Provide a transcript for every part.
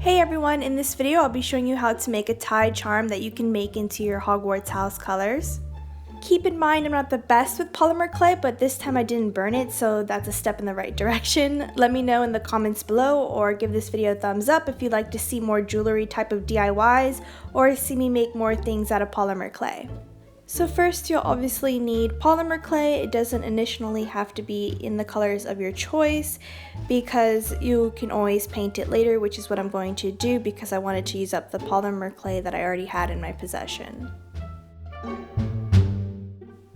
Hey everyone, in this video I'll be showing you how to make a tie charm that you can make into your Hogwarts house colors. Keep in mind I'm not the best with polymer clay, but this time I didn't burn it, so that's a step in the right direction. Let me know in the comments below or give this video a thumbs up if you'd like to see more jewelry type of DIYs or see me make more things out of polymer clay. So first you'll obviously need polymer clay. It doesn't initially have to be in the colors of your choice because you can always paint it later, which is what I'm going to do because I wanted to use up the polymer clay that I already had in my possession.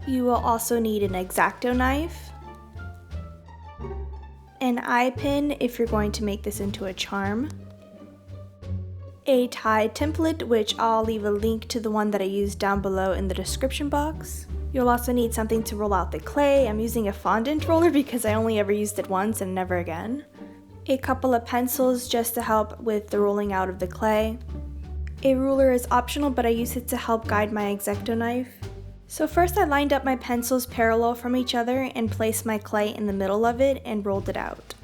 You will also need an X-acto knife, an Eyepin if you're going to make this into a charm, a tie template, which I'll leave a link to the one that I used down below in the description box. You'll also need something to roll out the clay. I'm using a fondant roller because I only ever used it once and never again. A couple of pencils just to help with the rolling out of the clay. A ruler is optional, but I use it to help guide my X-acto knife. So first I lined up my pencils parallel from each other and placed my clay in the middle of it and rolled it out.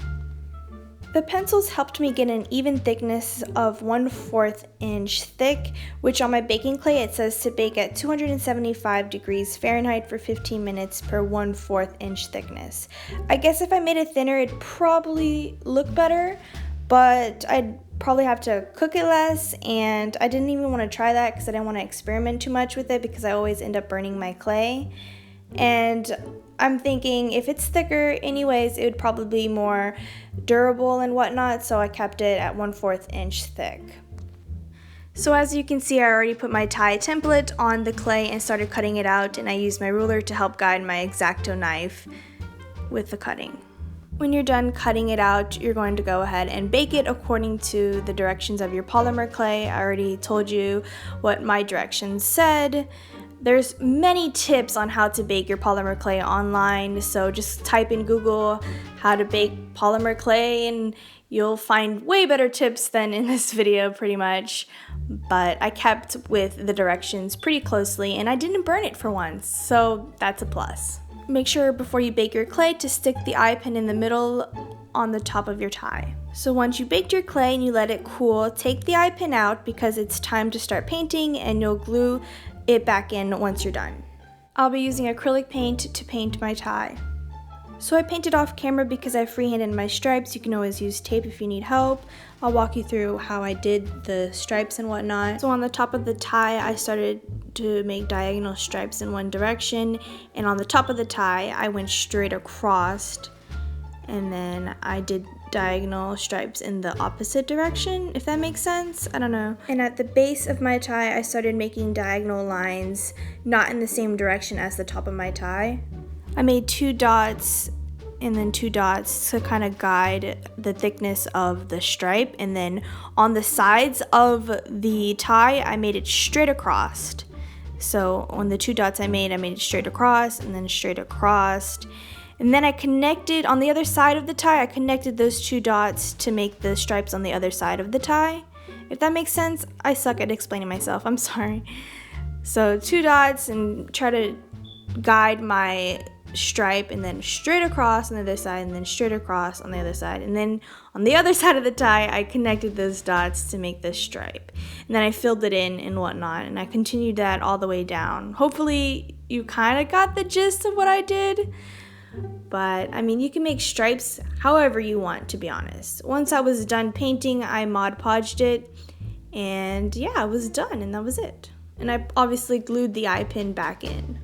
The pencils helped me get an even thickness of 1/4 inch thick, which on my baking clay it says to bake at 275 degrees Fahrenheit for 15 minutes per 1/4 inch thickness. I guess if I made it thinner it'd probably look better, but I'd probably have to cook it less, and I didn't even want to try that because I didn't want to experiment too much with it because I always end up burning my clay. And I'm thinking if it's thicker anyways, it would probably be more durable and whatnot, so I kept it at 1/4 inch thick. So as you can see, I already put my tie template on the clay and started cutting it out, and I used my ruler to help guide my X-acto knife with the cutting. When you're done cutting it out, you're going to go ahead and bake it according to the directions of your polymer clay. I already told you what my directions said. There's many tips on how to bake your polymer clay online, so just type in Google how to bake polymer clay and you'll find way better tips than in this video pretty much. But I kept with the directions pretty closely and I didn't burn it for once, so that's a plus. Make sure before you bake your clay to stick the eye pin in the middle on the top of your tie. So once you baked your clay and you let it cool, take the eye pin out because it's time to start painting and you'll glue it back in once you're done. I'll be using acrylic paint to paint my tie. So I painted off camera because I freehanded my stripes. You can always use tape if you need help. I'll walk you through how I did the stripes and whatnot. So on the top of the tie, I started to make diagonal stripes in one direction, and on the top of the tie, I went straight across, and then I did diagonal stripes in the opposite direction, if that makes sense. I don't know. And at the base of my tie, I started making diagonal lines, not in the same direction as the top of my tie. I made 2 dots and then 2 dots to kind of guide the thickness of the stripe, and then on the sides of the tie, I made it straight across. So on the 2 dots I made it straight across and then straight across. And then I connected, on the other side of the tie, I connected those 2 dots to make the stripes on the other side of the tie. If that makes sense, I suck at explaining myself, I'm sorry. So 2 dots and try to guide my stripe, and then straight across on the other side, and then straight across on the other side. And then on the other side of the tie, I connected those dots to make this stripe. And then I filled it in and whatnot, and I continued that all the way down. Hopefully you kind of got the gist of what I did. But I mean, you can make stripes however you want, to be honest. Once I was done painting, I Mod Podged it, and yeah, I was done, and that was it. And I obviously glued the eye pin back in.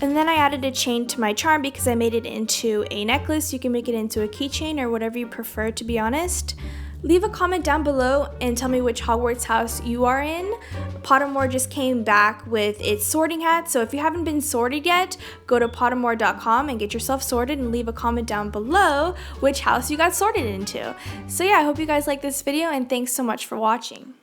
And then I added a chain to my charm because I made it into a necklace. You can make it into a keychain or whatever you prefer, to be honest. Leave a comment down below and tell me which Hogwarts house you are in. Pottermore just came back with its sorting hat, so if you haven't been sorted yet, go to pottermore.com and get yourself sorted and leave a comment down below which house you got sorted into. So yeah, I hope you guys like this video and thanks so much for watching.